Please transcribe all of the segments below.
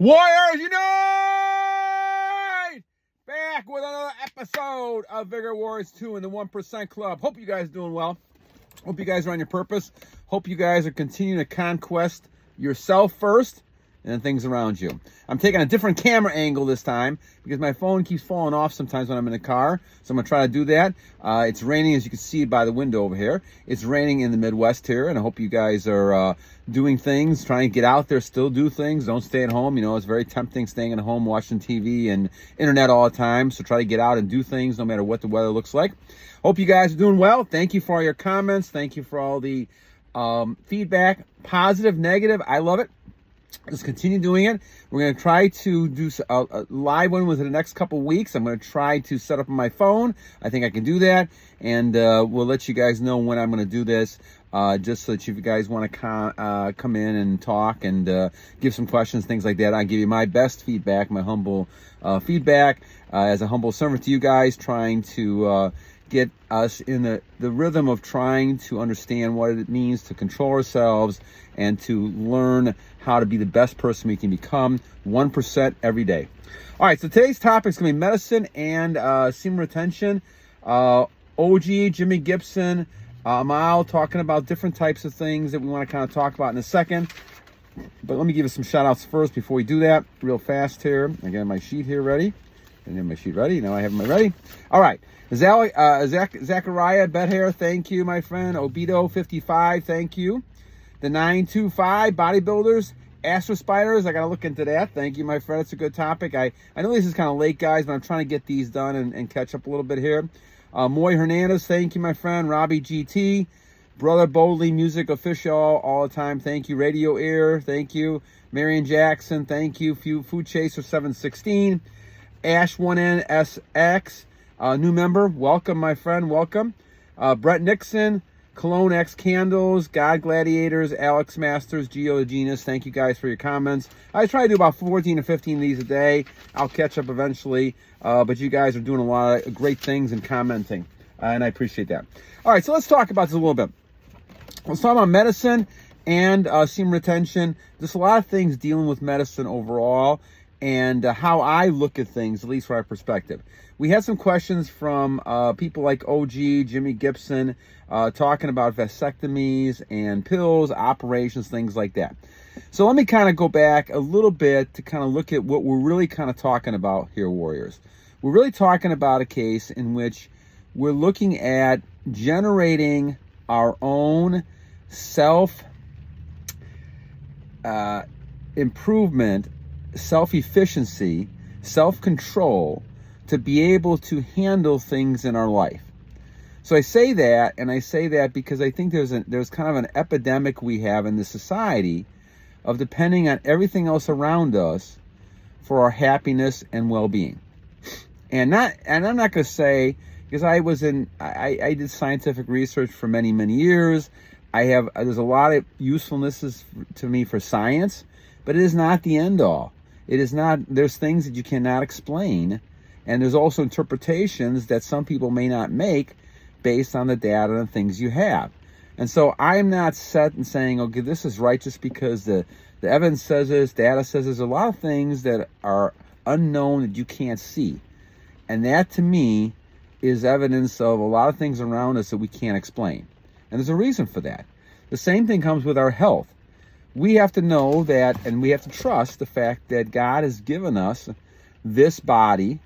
Warriors Unite! Back with another episode of Vigor Warriors 2 in the 1% Club. Hope you guys are doing well. Hope you guys are on your purpose. Hope you guys are continuing to conquest yourself first and then things around you. I'm taking a different camera angle this time because my phone keeps falling off sometimes when I'm in the car. So I'm going to try to do that. It's raining, as you can see by the window over here. It's raining in the Midwest here, and I hope you guys are doing things, trying to get out there, still do things. Don't stay at home. You know, it's very tempting staying at home, watching TV and internet all the time. So try to get out and do things no matter what the weather looks like. Hope you guys are doing well. Thank you for all your comments. Thank you for all the feedback, positive, negative. I love it. Let's continue doing it. We're going to try to do a live one within the next couple weeks. I'm going to try to set up on my phone. I think I can do that. And we'll let you guys know when I'm going to do this, just so that if you guys want to come in and talk and give some questions, things like that. I'll give you my best feedback, my humble feedback as a humble servant to you guys, trying to get us in the rhythm of trying to understand what it means to control ourselves and to learn how to be the best person we can become, 1% every day. All right, so today's topic is going to be medicine and semen retention. OG, Jimmy Gibson, Amal, talking about different types of things that we want to kind of talk about in a second. But let me give you some shout outs first before we do that real fast here. I got my sheet here ready. And then my sheet ready. Now I have my ready. All right. Zachariah, bedhair, thank you, my friend. Obito, 55, thank you. The 925, bodybuilders, Astro Spiders, I got to look into that. Thank you, my friend. It's a good topic. I know this is kind of late, guys, but I'm trying to get these done and catch up a little bit here. Moy Hernandez, thank you, my friend. Robby GT, Brother Boldly, Musick official all the time. Thank you. Radioear, thank you. Marion Jackson, thank you. Foodchaser 716. Ash1NSX, new member. Welcome, my friend. Welcome. Brett Nixon, Cologne X Candles, Gladiators, Alex Masters, Geo the Genius. Thank you guys for your comments. I try to do about 14 to 15 of these a day. I'll catch up eventually. But you guys are doing a lot of great things and commenting. And I appreciate that. All right, so let's talk about this a little bit. Let's talk about medicine and semen retention. There's a lot of things dealing with medicine overall and how I look at things, at least from my perspective. We had some questions from people like OG, Jimmy Gibson, talking about vasectomies and pills, operations, things like that. So let me kind of go back a little bit to kind of look at what we're really kind of talking about here, Warriors. We're really talking about a case in which we're looking at generating our own self-improvement, self-efficiency, self-control to be able to handle things in our life. So I say that, and I say that because I think there's kind of an epidemic we have in the society of depending on everything else around us for our happiness and well-being. And I'm not going to say, because I did scientific research for many, many years. There's a lot of usefulnesses to me for science, but it is not the end all. It is not, there's things that you cannot explain, and there's also interpretations that some people may not make based on the data and things you have. And so I'm not set in saying, okay, this is right just because the evidence says this, data says there's a lot of things that are unknown that you can't see. And that to me is evidence of a lot of things around us that we can't explain. And there's a reason for that. The same thing comes with our health. We have to know that, and we have to trust the fact that God has given us this body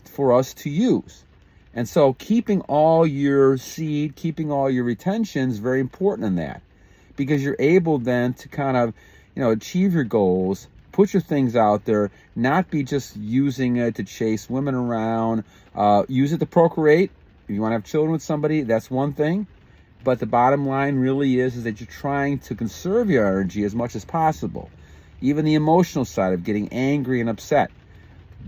for us to use. And so keeping all your seed, keeping all your retention is very important in that, because you're able then to kind of, achieve your goals, put your things out there, not be just using it to chase women around, use it to procreate. If you want to have children with somebody, that's one thing. But the bottom line really is that you're trying to conserve your energy as much as possible. Even the emotional side of getting angry and upset.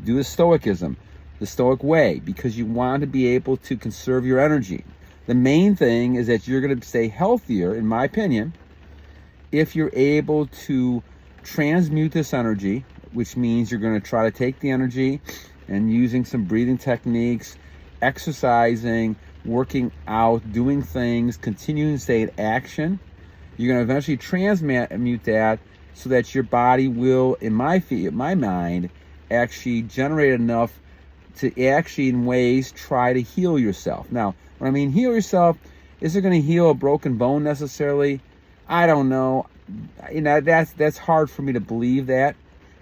Do the stoicism, the stoic way, because you want to be able to conserve your energy. The main thing is that you're going to stay healthier, in my opinion, if you're able to transmute this energy, which means you're going to try to take the energy and using some breathing techniques, exercising, working out, doing things, continuing to stay in action. You're going to eventually transmute that so that your body will, in my mind, actually generate enough to actually, in ways, try to heal yourself. Now, when I mean heal yourself, is it going to heal a broken bone necessarily? I don't know. You know, that's hard for me to believe that.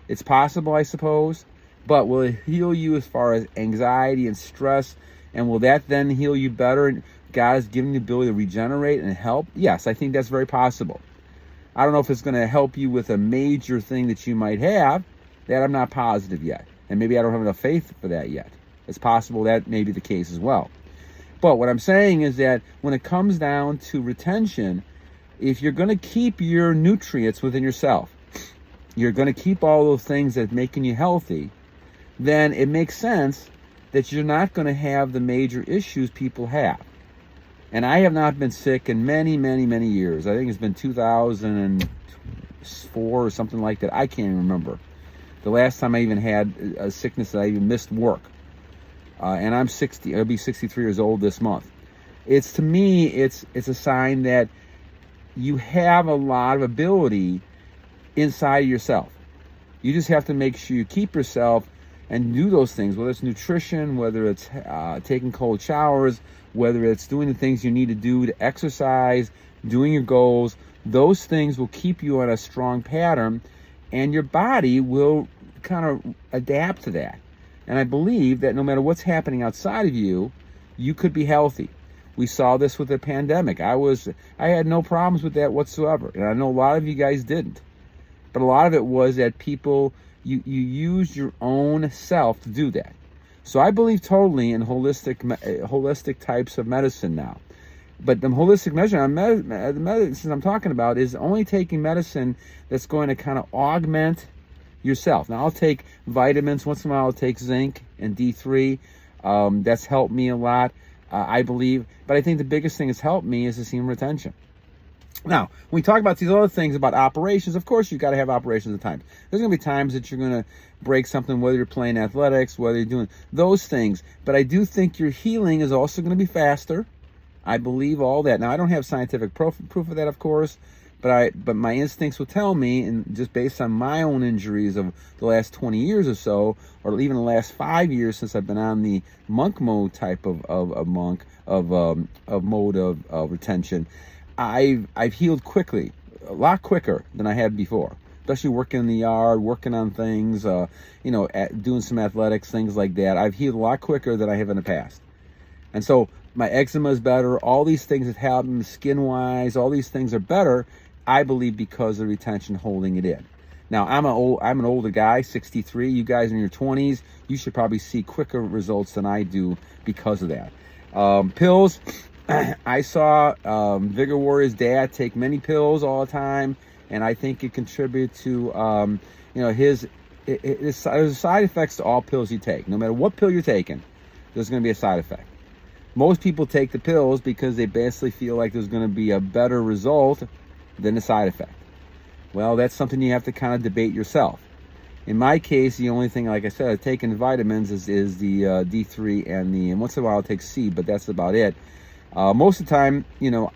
It's possible, I suppose. But will it heal you as far as anxiety and stress? And will that then heal you better? And God has given you the ability to regenerate and help? Yes, I think that's very possible. I don't know if it's going to help you with a major thing that you might have. That I'm not positive yet. And maybe I don't have enough faith for that yet. It's possible that may be the case as well. But what I'm saying is that when it comes down to retention, if you're going to keep your nutrients within yourself, you're going to keep all those things that are making you healthy, then it makes sense that you're not going to have the major issues people have. And I have not been sick in many, many, many years. I think it's been 2004 or something like that. I can't even remember the last time I even had a sickness that I even missed work. And I'm 60. I'll be 63 years old this month. To me, it's a sign that you have a lot of ability inside of yourself. You just have to make sure you keep yourself and do those things, whether it's nutrition, whether it's taking cold showers, whether it's doing the things you need to do to exercise, doing your goals. Those things will keep you on a strong pattern, and your body will kind of adapt to that. And I believe that no matter what's happening outside of you, you could be healthy. We saw this with the pandemic. I had no problems with that whatsoever, and I know a lot of you guys didn't. But a lot of it was that people, you used your own self to do that. So I believe totally in holistic types of medicine now. But the holistic the medicine I'm talking about is only taking medicine that's going to kind of augment yourself. Now, I'll take vitamins. Once in a while, I'll take zinc and D3. That's helped me a lot, I believe. But I think the biggest thing that's helped me is the semen retention. Now, when we talk about these other things about operations, of course, you've got to have operations at times. There's going to be times that you're going to break something, whether you're playing athletics, whether you're doing those things. But I do think your healing is also going to be faster. I believe all that. Now, I don't have scientific proof of that, of course, but my instincts will tell me, and just based on my own injuries of the last 20 years or so, or even the last 5 years since I've been on the monk mode type of mode of retention, I've healed quickly, a lot quicker than I had before. Especially working in the yard, working on things, doing some athletics, things like that. I've healed a lot quicker than I have in the past. And so my eczema is better. All these things have happened skin-wise. All these things are better, I believe, because of retention holding it in. Now, I'm an older guy, 63. You guys in your 20s, you should probably see quicker results than I do because of that. Pills, I saw Vigor Warrior's dad take many pills all the time, and I think it contributed to, there's side effects to all pills you take. No matter what pill you're taking, there's going to be a side effect. Most people take the pills because they basically feel like there's going to be a better result than the side effect. Well, that's something you have to kind of debate yourself. In my case, the only thing, like I said, I've taken vitamins is the D3 and once in a while I'll take C, but that's about it. Most of the time,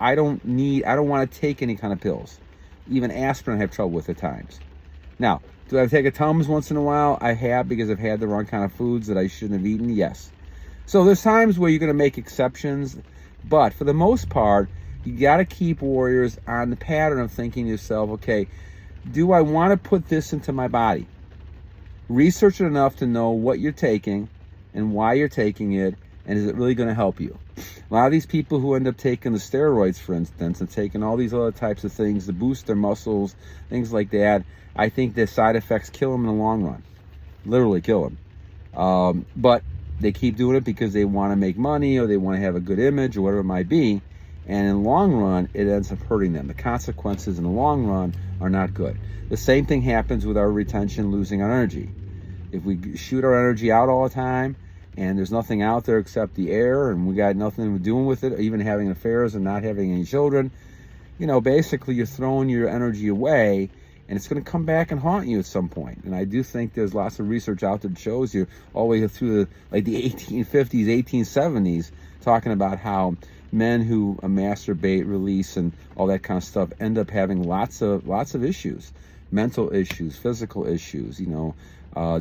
I don't want to take any kind of pills. Even aspirin I have trouble with at times. Now, do I take a Tums once in a while? I have, because I've had the wrong kind of foods that I shouldn't have eaten, yes. So there's times where you're going to make exceptions, but for the most part, you got to keep warriors on the pattern of thinking to yourself, okay, do I want to put this into my body? Research it enough to know what you're taking and why you're taking it, and is it really going to help you? A lot of these people who end up taking the steroids, for instance, and taking all these other types of things to boost their muscles, things like that, I think the side effects kill them in the long run. Literally kill them. But they keep doing it because they want to make money or they want to have a good image or whatever it might be. And in the long run, it ends up hurting them. The consequences in the long run are not good. The same thing happens with our retention, losing our energy. If we shoot our energy out all the time and there's nothing out there except the air and we got nothing doing with it, even having affairs and not having any children, basically you're throwing your energy away, and it's going to come back and haunt you at some point. And I do think there's lots of research out there that shows you all the way through the 1850s, 1870s, talking about how men who masturbate, release, and all that kind of stuff end up having lots of issues. mental issues, physical issues,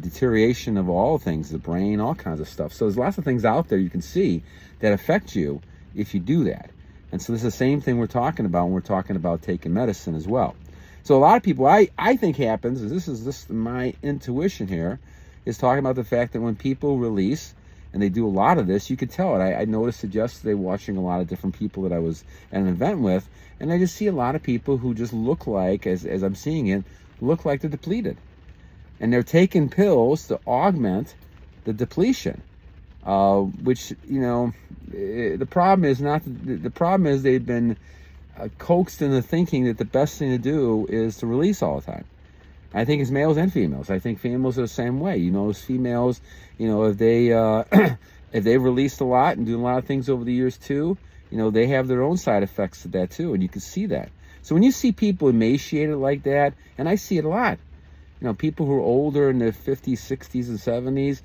deterioration of all things, the brain, all kinds of stuff. So there's lots of things out there you can see that affect you if you do that. And so this is the same thing we're talking about when we're talking about taking medicine as well. So a lot of people, I think happens, is this is my intuition here, is talking about the fact that when people release, and they do a lot of this, you could tell it. I noticed it yesterday watching a lot of different people that I was at an event with, and I just see a lot of people who just look like, as I'm seeing it, look like they're depleted. And they're taking pills to augment the depletion, which, the problem is they've been coaxed into thinking that the best thing to do is to release all the time. I think it's males and females. I think females are the same way. As females, if they if they've released a lot and doing a lot of things over the years too, they have their own side effects to that too, and you can see that. So when you see people emaciated like that, and I see it a lot, people who are older in their 50s, 60s, and 70s,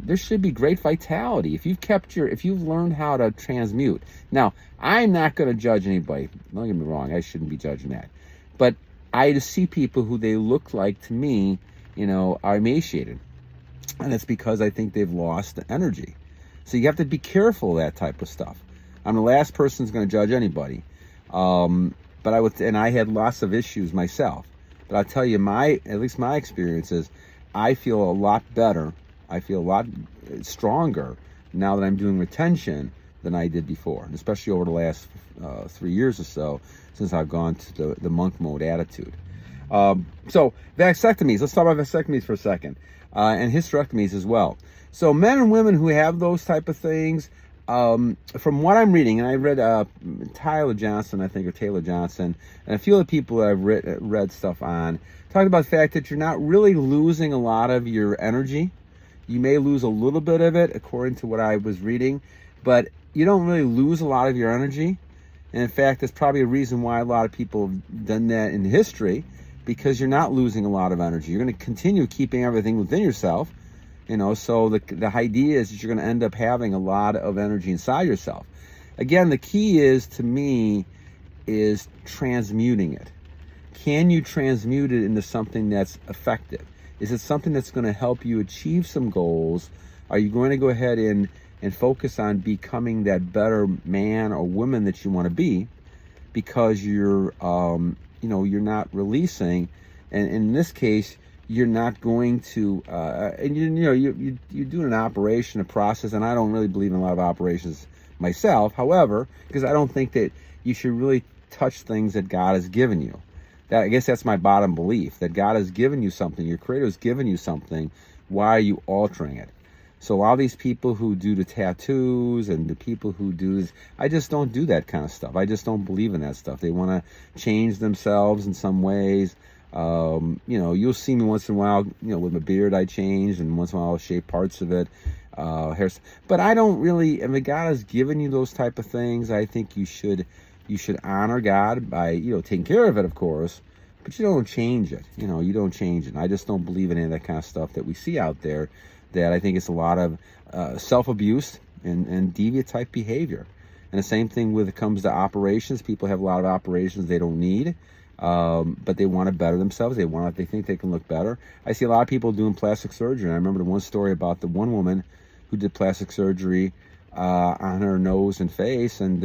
there should be great vitality. If you've learned how to transmute. Now, I'm not going to judge anybody. Don't get me wrong, I shouldn't be judging that. But I just see people who they look like, to me, are emaciated. And it's because I think they've lost the energy. So you have to be careful of that type of stuff. I'm the last person who's going to judge anybody. But I had lots of issues myself. But I'll tell you, at least my experience is, I feel a lot better. I feel a lot stronger now that I'm doing retention than I did before, especially over the last 3 years or so, since I've gone to the monk mode attitude. So vasectomies, let's talk about vasectomies for a second, and hysterectomies as well. So men and women who have those type of things, from what I'm reading, and I read Taylor Johnson, and a few other people that I've read stuff on, talked about the fact that you're not really losing a lot of your energy. You may lose a little bit of it, according to what I was reading, but you don't really lose a lot of your energy. And in fact, that's probably a reason why a lot of people have done that in history, because you're not losing a lot of energy. You're going to continue keeping everything within yourself, so the idea is that you're going to end up having a lot of energy inside yourself. Again, the key is, to me, is transmuting it. Can you transmute it into something that's effective? Is it something that's going to help you achieve some goals? Are you going to go ahead and focus on becoming that better man or woman that you want to be, because you're not releasing, and in this case, you're not going to, and you're doing an operation, a process, and I don't really believe in a lot of operations myself. However, because I don't think that you should really touch things that God has given you. I guess that's my bottom belief, that God has given you something, your Creator has given you something. Why are you altering it? So all these people who do the tattoos and the people who do this, I just don't do that kind of stuff. I just don't believe in that stuff. They want to change themselves in some ways. You'll see me once in a while, with my beard I change, and once in a while I'll shave parts of it. But I don't really, if God has given you those type of things, I think you should honor God by, taking care of it, of course, but you don't change it. You don't change it. And I just don't believe in any of that kind of stuff that we see out there, that I think it's a lot of self-abuse and deviant type behavior. And the same thing when it comes to operations. People have a lot of operations they don't need, but they want to better themselves. They think they can look better. I see a lot of people doing plastic surgery. I remember the one story about the one woman who did plastic surgery on her nose and face, and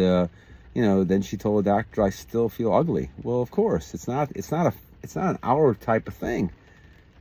then she told the doctor, "I still feel ugly." Well, of course, it's not an hour type of thing.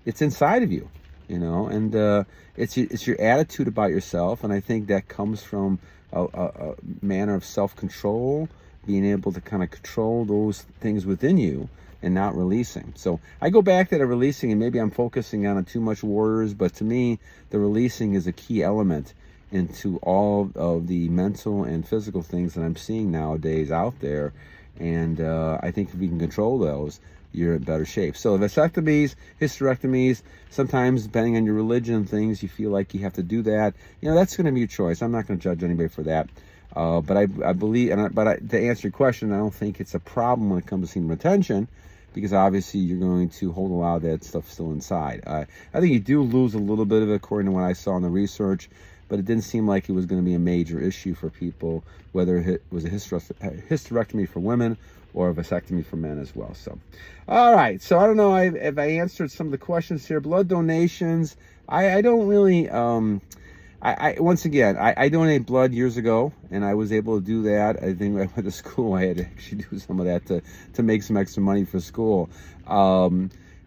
It's inside of you, and it's your attitude about yourself, and I think that comes from a manner of self-control, being able to kind of control those things within you and not releasing. So I go back to the releasing, and maybe I'm focusing on too much warriors, but to me, the releasing is a key element into all of the mental and physical things that I'm seeing nowadays out there. And I think if we can control those, you're in better shape. So vasectomies, hysterectomies, sometimes depending on your religion and things, you feel like you have to do that. That's going to be your choice. I'm not going to judge anybody for that. But I believe, to answer your question, I don't think it's a problem when it comes to semen retention, because obviously you're going to hold a lot of that stuff still inside. I think you do lose a little bit of it, according to what I saw in the research, but it didn't seem like it was going to be a major issue for people, whether it was a hysterectomy for women or a vasectomy for men as well. So, all right. So I don't know if I answered some of the questions here. Blood donations. I don't really. Once again, I donated blood years ago, and I was able to do that. I think when I went to school, I had to actually do some of that to make some extra money for school.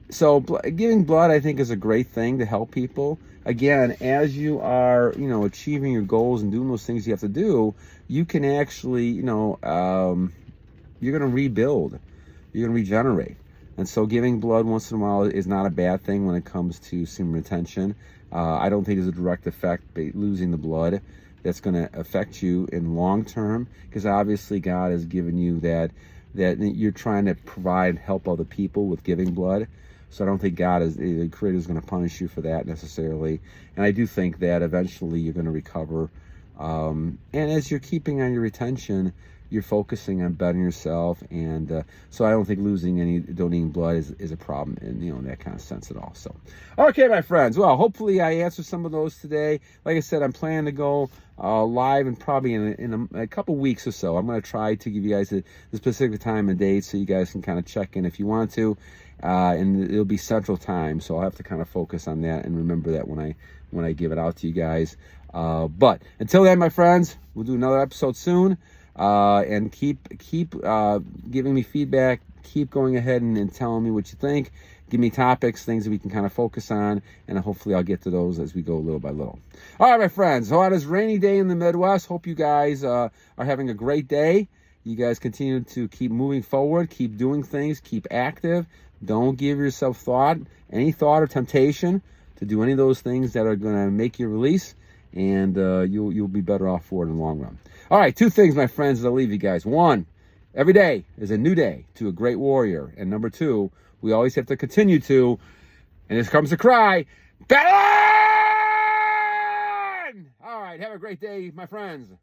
So giving blood, I think, is a great thing to help people. Again, as you are, achieving your goals and doing those things you have to do, you can actually, you're going to rebuild, you're going to regenerate. And so giving blood once in a while is not a bad thing when it comes to semen retention. I don't think there's a direct effect by losing the blood that's going to affect you in long term, because obviously God has given you that you're trying to provide and help other people with giving blood. So I don't think the Creator is going to punish you for that necessarily. And I do think that eventually you're going to recover. And as you're keeping on your retention, you're focusing on bettering yourself. And so I don't think donating blood is a problem in that kind of sense at all. So, okay, my friends. Well, hopefully I answered some of those today. Like I said, I'm planning to go live and probably in a couple weeks or so. I'm going to try to give you guys the specific time and date so you guys can kind of check in if you want to. And it'll be Central Time, so I'll have to kind of focus on that and remember that when I give it out to you guys. But until then, my friends, we'll do another episode soon. And keep giving me feedback. Keep going ahead and telling me what you think. Give me topics, things that we can kind of focus on, and hopefully I'll get to those as we go little by little. All right, my friends. So on this rainy day in the Midwest, hope you guys are having a great day. You guys continue to keep moving forward, keep doing things, keep active. Don't give yourself any thought or temptation to do any of those things that are going to make you release, and you'll be better off for it in the long run. All right, 2 things, my friends, that I'll leave you guys. 1, every day is a new day to a great warrior. And number 2, we always have to continue to, and this comes to cry, battle on! All right, have a great day, my friends.